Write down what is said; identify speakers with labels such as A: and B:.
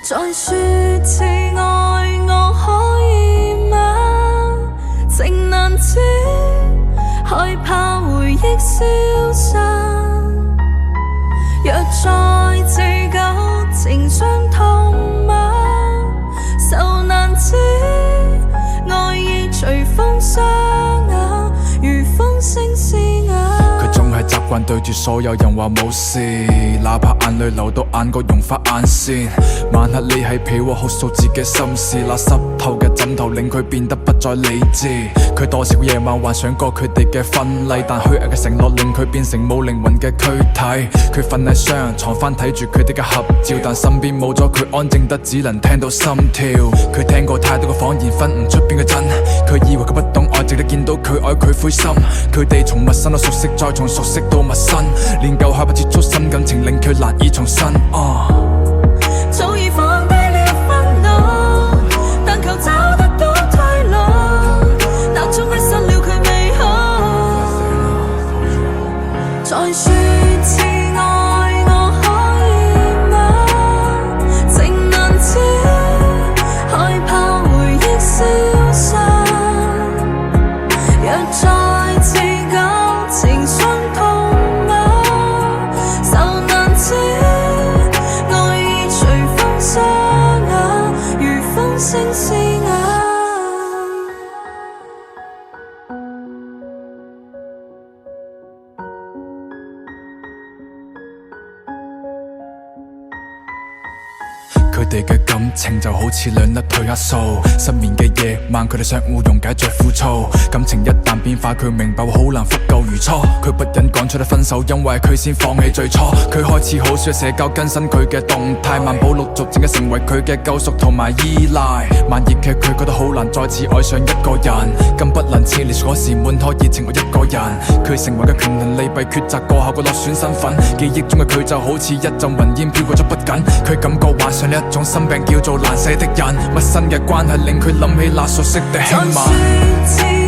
A: 再說次愛我可以嗎？情難止，害怕回憶消散。若再自舊情傷痛嗎？受難止，愛意隨風沙啞，如風聲嘶啞。
B: 佢總係習慣對住所有人話冇事，哪怕眼淚流到眼角融化眼線。晚黑匿喺被窩哭訴自己心事，那濕透嘅枕頭令佢變得不再理智。佢多少夜晚幻想過佢哋嘅婚禮，但虛偽嘅承諾令佢變成冇靈魂嘅軀體。佢瞓喺雙人床翻睇住佢哋嘅合照，但身邊冇咗佢，安靜得只能聽到心跳。佢聽過太多嘅謊言，分唔出邊個真。佢以為佢不懂愛，直到見到佢愛佢灰心。佢哋從陌生到熟悉，再從熟悉到陌生，連舊害怕接觸新感情令佢難以重新。
A: 早已放低了憤怒，但求找得到退路，鬧鐘失了佢美好。再說次愛我可以嗎？情難止，害怕回憶消散。若再次舊情傷痛嗎？受難止，愛意隨風沙啞，如風聲嘶啞。
B: 佢哋嘅感情就好似兩粒褪黑素，失眠嘅夜晚佢哋相互溶解最枯燥。感情一旦變化，佢明白好難復舊如初。佢不忍講出嚟分手，因為佢先放棄最初。佢開始好少社交更新佢嘅動態，萬寶陸續漸嘅成為佢嘅救贖同埋依賴。慢熱嘅佢覺得好難再次愛上一個人，更不能似烈嗰時滿腔熱情愛一個人。佢成為嘅權衡利弊抉擇過後嘅落選身份，記憶中嘅佢就好似一陣雲煙飄過咗不緊。佢感覺患上呢一種心病叫做難捨的人，陌生嘅關係令佢諗起那熟悉的輕吻。